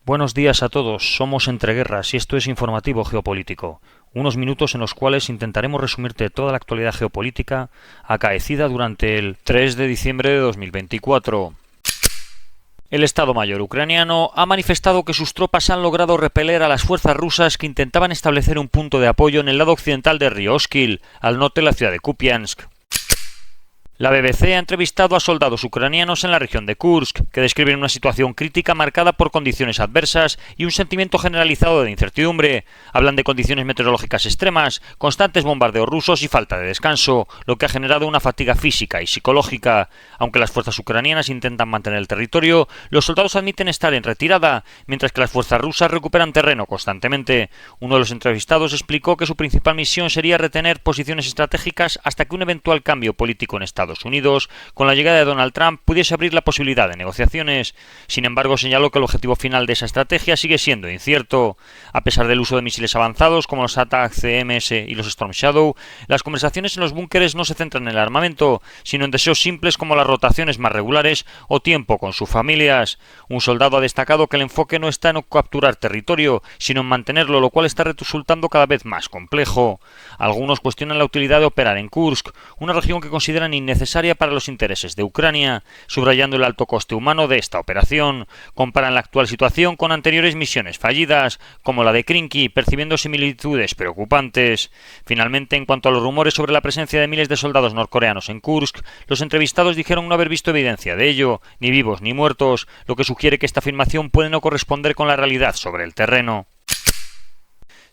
Buenos días a todos, somos Entre Guerras y esto es Informativo Geopolítico, unos minutos en los cuales intentaremos resumirte toda la actualidad geopolítica acaecida durante el 3 de diciembre de 2024. El Estado Mayor ucraniano ha manifestado que sus tropas han logrado repeler a las fuerzas rusas que intentaban establecer un punto de apoyo en el lado occidental de río Oskil, al norte de la ciudad de Kupiansk. La BBC ha entrevistado a soldados ucranianos en la región de Kursk, que describen una situación crítica marcada por condiciones adversas y un sentimiento generalizado de incertidumbre. Hablan de condiciones meteorológicas extremas, constantes bombardeos rusos y falta de descanso, lo que ha generado una fatiga física y psicológica. Aunque las fuerzas ucranianas intentan mantener el territorio, los soldados admiten estar en retirada, mientras que las fuerzas rusas recuperan terreno constantemente. Uno de los entrevistados explicó que su principal misión sería retener posiciones estratégicas hasta que un eventual cambio político en Estados Unidos, con la llegada de Donald Trump, pudiese abrir la posibilidad de negociaciones. Sin embargo, señaló que el objetivo final de esa estrategia sigue siendo incierto. A pesar del uso de misiles avanzados como los ATAC-CMS y los Storm Shadow, las conversaciones en los búnkeres no se centran en el armamento, sino en deseos simples como las rotaciones más regulares o tiempo con sus familias. Un soldado ha destacado que el enfoque no está en capturar territorio, sino en mantenerlo, lo cual está resultando cada vez más complejo. Algunos cuestionan la utilidad de operar en Kursk, una región que consideran innecesaria para los intereses de Ucrania, subrayando el alto coste humano de esta operación. Comparan la actual situación con anteriores misiones fallidas, como la de Krinky, percibiendo similitudes preocupantes. Finalmente, en cuanto a los rumores sobre la presencia de miles de soldados norcoreanos en Kursk, los entrevistados dijeron no haber visto evidencia de ello, ni vivos ni muertos, lo que sugiere que esta afirmación puede no corresponder con la realidad sobre el terreno.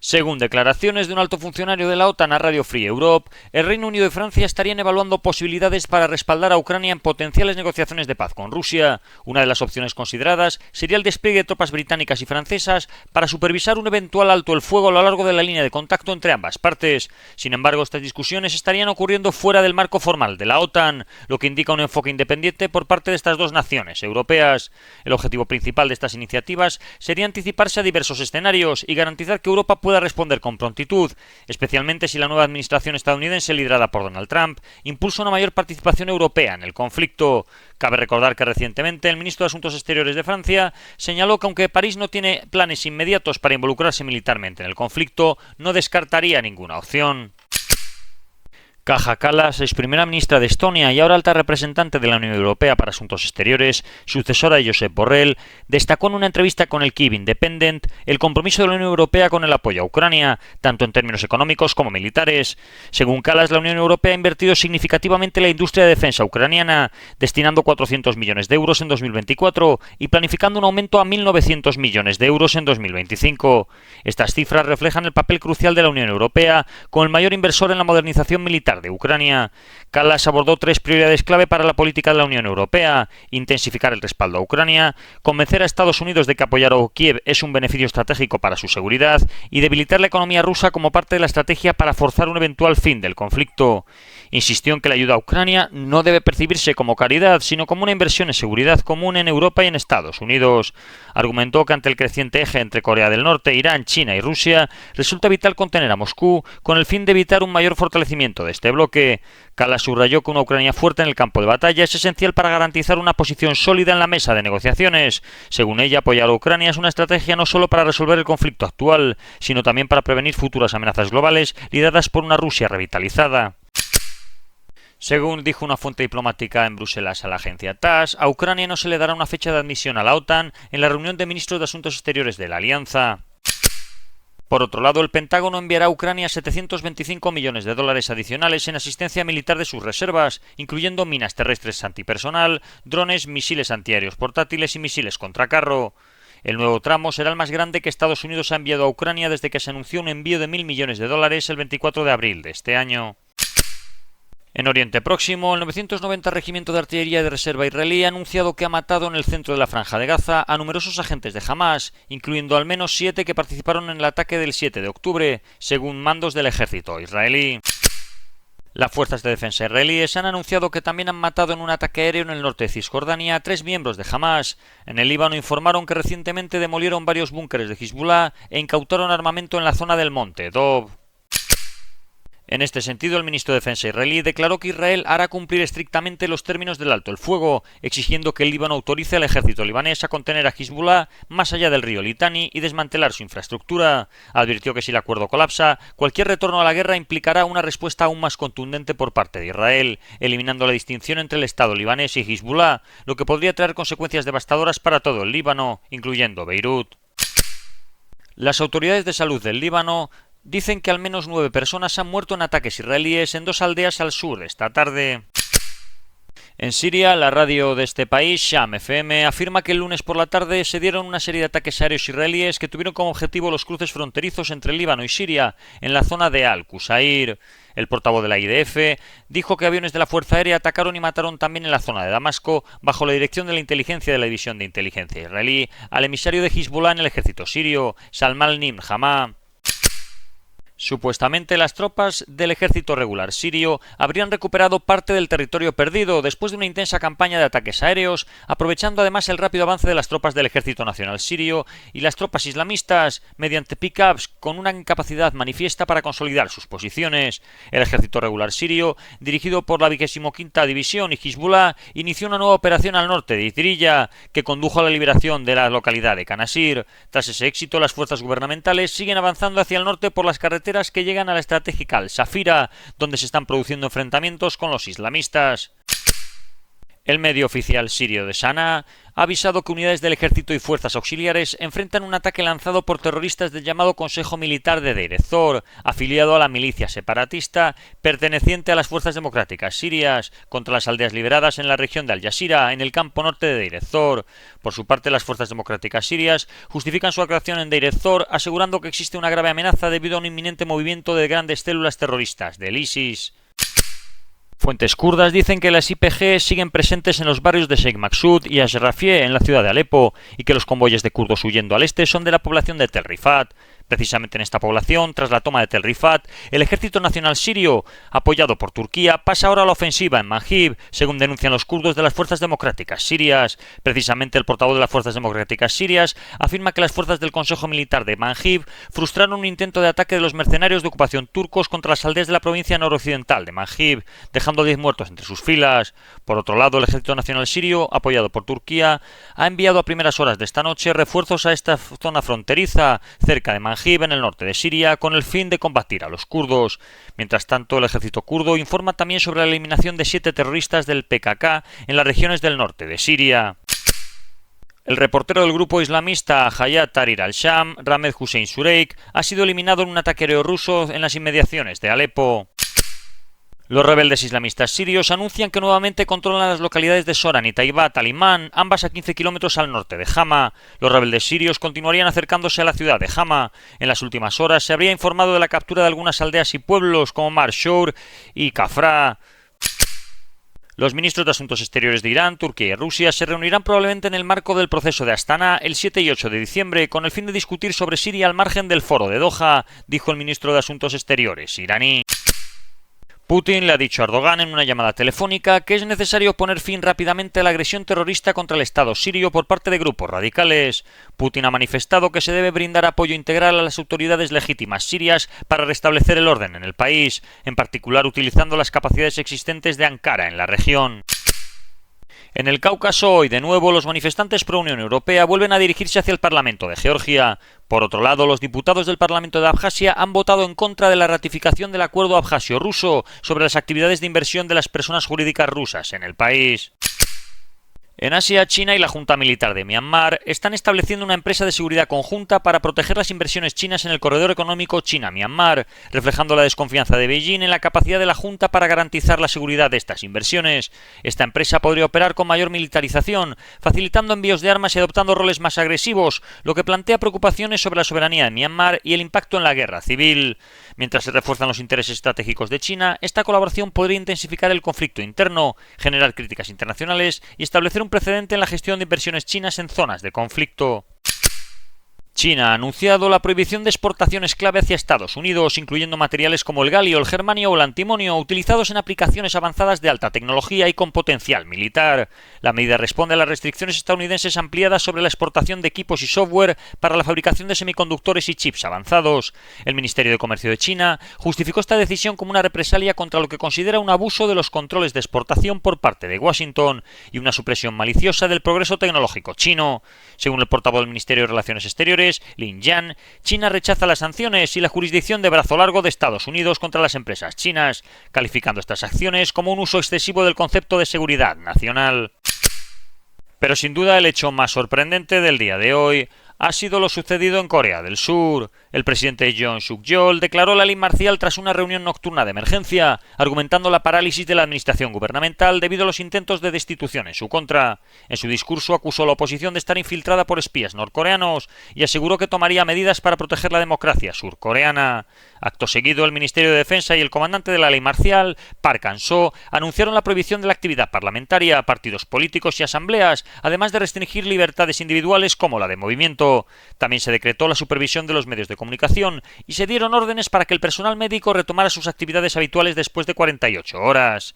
Según declaraciones de un alto funcionario de la OTAN a Radio Free Europe, el Reino Unido y Francia estarían evaluando posibilidades para respaldar a Ucrania en potenciales negociaciones de paz con Rusia. Una de las opciones consideradas sería el despliegue de tropas británicas y francesas para supervisar un eventual alto el fuego a lo largo de la línea de contacto entre ambas partes. Sin embargo, estas discusiones estarían ocurriendo fuera del marco formal de la OTAN, lo que indica un enfoque independiente por parte de estas dos naciones europeas. El objetivo principal de estas iniciativas sería anticiparse a diversos escenarios y garantizar que Europa pueda responder con prontitud, especialmente si la nueva administración estadounidense liderada por Donald Trump impulsa una mayor participación europea en el conflicto. Cabe recordar que recientemente el ministro de Asuntos Exteriores de Francia señaló que aunque París no tiene planes inmediatos para involucrarse militarmente en el conflicto, no descartaría ninguna opción. Kaja Kallas, ex primera ministra de Estonia y ahora alta representante de la Unión Europea para Asuntos Exteriores, sucesora de Josep Borrell, destacó en una entrevista con el Kyiv Independent el compromiso de la Unión Europea con el apoyo a Ucrania, tanto en términos económicos como militares. Según Kallas, la Unión Europea ha invertido significativamente en la industria de defensa ucraniana, destinando 400 millones de euros en 2024 y planificando un aumento a 1.900 millones de euros en 2025. Estas cifras reflejan el papel crucial de la Unión Europea como el mayor inversor en la modernización militar de Ucrania. Kallas abordó tres prioridades clave para la política de la Unión Europea: intensificar el respaldo a Ucrania, convencer a Estados Unidos de que apoyar a Kiev es un beneficio estratégico para su seguridad y debilitar la economía rusa como parte de la estrategia para forzar un eventual fin del conflicto. Insistió en que la ayuda a Ucrania no debe percibirse como caridad, sino como una inversión en seguridad común en Europa y en Estados Unidos. Argumentó que ante el creciente eje entre Corea del Norte, Irán, China y Rusia, resulta vital contener a Moscú con el fin de evitar un mayor fortalecimiento de este bloque. Kallas subrayó que una Ucrania fuerte en el campo de batalla es esencial para garantizar una posición sólida en la mesa de negociaciones. Según ella, apoyar a Ucrania es una estrategia no solo para resolver el conflicto actual, sino también para prevenir futuras amenazas globales lideradas por una Rusia revitalizada. Según dijo una fuente diplomática en Bruselas a la agencia TASS, a Ucrania no se le dará una fecha de admisión a la OTAN en la reunión de ministros de Asuntos Exteriores de la Alianza. Por otro lado, el Pentágono enviará a Ucrania 725 millones de dólares adicionales en asistencia militar de sus reservas, incluyendo minas terrestres antipersonal, drones, misiles antiaéreos portátiles y misiles contra carro. El nuevo tramo será el más grande que Estados Unidos ha enviado a Ucrania desde que se anunció un envío de 1.000 millones de dólares el 24 de abril de este año. En Oriente Próximo, el 990 Regimiento de Artillería de Reserva israelí ha anunciado que ha matado en el centro de la Franja de Gaza a numerosos agentes de Hamas, incluyendo al menos 7 que participaron en el ataque del 7 de octubre, según mandos del ejército israelí. Las fuerzas de defensa israelíes han anunciado que también han matado en un ataque aéreo en el norte de Cisjordania a 3 miembros de Hamas. En el Líbano informaron que recientemente demolieron varios búnkeres de Hezbollah e incautaron armamento en la zona del monte Dov. En este sentido, el ministro de Defensa israelí declaró que Israel hará cumplir estrictamente los términos del alto el fuego, exigiendo que el Líbano autorice al ejército libanés a contener a Hezbollah más allá del río Litani y desmantelar su infraestructura. Advirtió que si el acuerdo colapsa, cualquier retorno a la guerra implicará una respuesta aún más contundente por parte de Israel, eliminando la distinción entre el Estado libanés y Hezbollah, lo que podría traer consecuencias devastadoras para todo el Líbano, incluyendo Beirut. Las autoridades de salud del Líbano dicen que al menos 9 personas han muerto en ataques israelíes en 2 aldeas al sur esta tarde. En Siria, la radio de este país, Sham FM, afirma que el lunes por la tarde se dieron una serie de ataques aéreos israelíes que tuvieron como objetivo los cruces fronterizos entre Líbano y Siria, en la zona de Al-Qusair. El portavoz de la IDF dijo que aviones de la Fuerza Aérea atacaron y mataron también en la zona de Damasco, bajo la dirección de la inteligencia de la División de Inteligencia israelí, al emisario de Hezbollah en el ejército sirio, Salman al-Nimr Hamá. Supuestamente las tropas del ejército regular sirio habrían recuperado parte del territorio perdido después de una intensa campaña de ataques aéreos, aprovechando además el rápido avance de las tropas del Ejército Nacional Sirio y las tropas islamistas mediante pick-ups con una incapacidad manifiesta para consolidar sus posiciones. El ejército regular sirio, dirigido por la 25ª División y Hezbollah, inició una nueva operación al norte de Idrilla, que condujo a la liberación de la localidad de Canasir. Tras ese éxito, las fuerzas gubernamentales siguen avanzando hacia el norte por las carreteras que llegan a la estratégica Al-Safira, donde se están produciendo enfrentamientos con los islamistas. El medio oficial sirio de Sanaa ha avisado que unidades del ejército y fuerzas auxiliares enfrentan un ataque lanzado por terroristas del llamado Consejo Militar de Deir ez-Zor, afiliado a la milicia separatista perteneciente a las fuerzas democráticas sirias, contra las aldeas liberadas en la región de Al-Yashira, en el campo norte de Deir ez-Zor. Por su parte, las fuerzas democráticas sirias justifican su actuación en Deir ez-Zor, asegurando que existe una grave amenaza debido a un inminente movimiento de grandes células terroristas del ISIS. Fuentes kurdas dicen que las YPG siguen presentes en los barrios de Sheikh Maksud y Ashrafie en la ciudad de Alepo y que los convoyes de kurdos huyendo al este son de la población de Tel Rifat. Precisamente en esta población, tras la toma de Tel Rifat, el Ejército Nacional Sirio, apoyado por Turquía, pasa ahora a la ofensiva en Manjib, según denuncian los kurdos de las Fuerzas Democráticas Sirias. Precisamente el portavoz de las Fuerzas Democráticas Sirias afirma que las fuerzas del Consejo Militar de Manjib frustraron un intento de ataque de los mercenarios de ocupación turcos contra las aldeas de la provincia noroccidental de Manjib, dejando 10 muertos entre sus filas. Por otro lado, el Ejército Nacional Sirio, apoyado por Turquía, ha enviado a primeras horas de esta noche refuerzos a esta zona fronteriza, cerca de Manjib, en el norte de Siria, con el fin de combatir a los kurdos. Mientras tanto, el ejército kurdo informa también sobre la eliminación de 7 terroristas del PKK en las regiones del norte de Siria. El reportero del grupo islamista Hayat Tahrir al-Sham, Ahmed Hussein Sureik, ha sido eliminado en un ataque aéreo ruso en las inmediaciones de Alepo. Los rebeldes islamistas sirios anuncian que nuevamente controlan las localidades de Soran y Taibat al-Imán, ambas a 15 kilómetros al norte de Hama. Los rebeldes sirios continuarían acercándose a la ciudad de Hama. En las últimas horas se habría informado de la captura de algunas aldeas y pueblos como Mar Shour y Kafra. Los ministros de Asuntos Exteriores de Irán, Turquía y Rusia se reunirán probablemente en el marco del proceso de Astana el 7 y 8 de diciembre con el fin de discutir sobre Siria al margen del foro de Doha, dijo el ministro de Asuntos Exteriores iraní. Putin le ha dicho a Erdogan en una llamada telefónica que es necesario poner fin rápidamente a la agresión terrorista contra el Estado sirio por parte de grupos radicales. Putin ha manifestado que se debe brindar apoyo integral a las autoridades legítimas sirias para restablecer el orden en el país, en particular utilizando las capacidades existentes de Ankara en la región. En el Cáucaso, hoy de nuevo, los manifestantes pro Unión Europea vuelven a dirigirse hacia el Parlamento de Georgia. Por otro lado, los diputados del Parlamento de Abjasia han votado en contra de la ratificación del acuerdo abjasio-ruso sobre las actividades de inversión de las personas jurídicas rusas en el país. En Asia, China y la Junta Militar de Myanmar están estableciendo una empresa de seguridad conjunta para proteger las inversiones chinas en el corredor económico China-Myanmar, reflejando la desconfianza de Beijing en la capacidad de la Junta para garantizar la seguridad de estas inversiones. Esta empresa podría operar con mayor militarización, facilitando envíos de armas y adoptando roles más agresivos, lo que plantea preocupaciones sobre la soberanía de Myanmar y el impacto en la guerra civil. Mientras se refuerzan los intereses estratégicos de China, esta colaboración podría intensificar el conflicto interno, generar críticas internacionales y establecer un precedente en la gestión de inversiones chinas en zonas de conflicto. China ha anunciado la prohibición de exportaciones clave hacia Estados Unidos, incluyendo materiales como el galio, el germanio o el antimonio, utilizados en aplicaciones avanzadas de alta tecnología y con potencial militar. La medida responde a las restricciones estadounidenses ampliadas sobre la exportación de equipos y software para la fabricación de semiconductores y chips avanzados. El Ministerio de Comercio de China justificó esta decisión como una represalia contra lo que considera un abuso de los controles de exportación por parte de Washington y una supresión maliciosa del progreso tecnológico chino. Según el portavoz del Ministerio de Relaciones Exteriores, Lin Jian, China rechaza las sanciones y la jurisdicción de brazo largo de Estados Unidos contra las empresas chinas, calificando estas acciones como un uso excesivo del concepto de seguridad nacional. Pero sin duda el hecho más sorprendente del día de hoy ha sido lo sucedido en Corea del Sur. El presidente Yoon Suk-yeol declaró la ley marcial tras una reunión nocturna de emergencia, argumentando la parálisis de la administración gubernamental debido a los intentos de destitución en su contra. En su discurso acusó a la oposición de estar infiltrada por espías norcoreanos y aseguró que tomaría medidas para proteger la democracia surcoreana. Acto seguido, el Ministerio de Defensa y el comandante de la ley marcial, Park Han-seo, anunciaron la prohibición de la actividad parlamentaria, partidos políticos y asambleas, además de restringir libertades individuales como la de movimiento. También se decretó la supervisión de los medios de comunicación y se dieron órdenes para que el personal médico retomara sus actividades habituales después de 48 horas.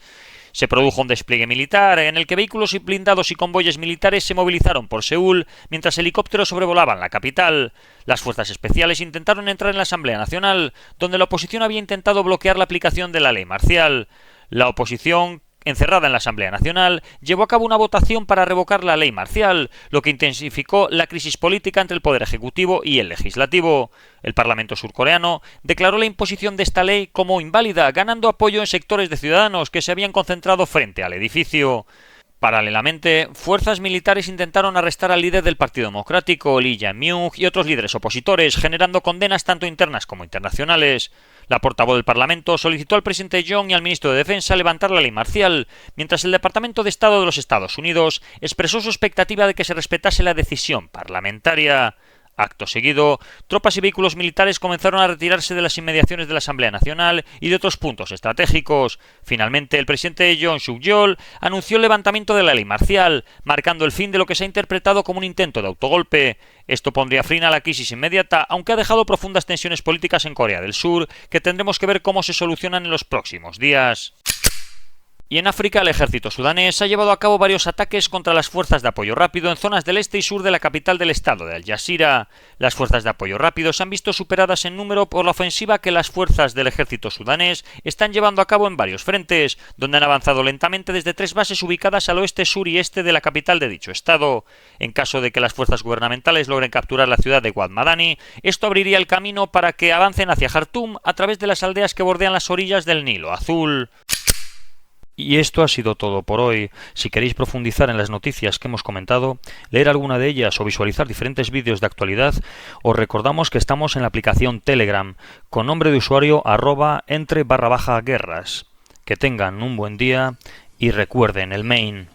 Se produjo un despliegue militar en el que vehículos blindados y convoyes militares se movilizaron por Seúl mientras helicópteros sobrevolaban la capital. Las fuerzas especiales intentaron entrar en la Asamblea Nacional, donde la oposición había intentado bloquear la aplicación de la ley marcial. La oposición, encerrada en la Asamblea Nacional, llevó a cabo una votación para revocar la ley marcial, lo que intensificó la crisis política entre el Poder Ejecutivo y el Legislativo. El Parlamento surcoreano declaró la imposición de esta ley como inválida, ganando apoyo en sectores de ciudadanos que se habían concentrado frente al edificio. Paralelamente, fuerzas militares intentaron arrestar al líder del Partido Democrático, Lee Jae-myung, y otros líderes opositores, generando condenas tanto internas como internacionales. La portavoz del Parlamento solicitó al presidente Yoon y al ministro de Defensa levantar la ley marcial, mientras el Departamento de Estado de los Estados Unidos expresó su expectativa de que se respetase la decisión parlamentaria. Acto seguido, tropas y vehículos militares comenzaron a retirarse de las inmediaciones de la Asamblea Nacional y de otros puntos estratégicos. Finalmente, el presidente Yoon Suk-yeol anunció el levantamiento de la ley marcial, marcando el fin de lo que se ha interpretado como un intento de autogolpe. Esto pondría fin a la crisis inmediata, aunque ha dejado profundas tensiones políticas en Corea del Sur, que tendremos que ver cómo se solucionan en los próximos días. Y en África, el ejército sudanés ha llevado a cabo varios ataques contra las fuerzas de apoyo rápido en zonas del este y sur de la capital del estado de Al Jazeera. Las fuerzas de apoyo rápido se han visto superadas en número por la ofensiva que las fuerzas del ejército sudanés están llevando a cabo en varios frentes, donde han avanzado lentamente desde 3 bases ubicadas al oeste, sur y este de la capital de dicho estado. En caso de que las fuerzas gubernamentales logren capturar la ciudad de Wad Madani, esto abriría el camino para que avancen hacia Jartum a través de las aldeas que bordean las orillas del Nilo Azul. Y esto ha sido todo por hoy. Si queréis profundizar en las noticias que hemos comentado, leer alguna de ellas o visualizar diferentes vídeos de actualidad, os recordamos que estamos en la aplicación Telegram, con nombre de usuario @entre_guerras. Que tengan un buen día y recuerden el main.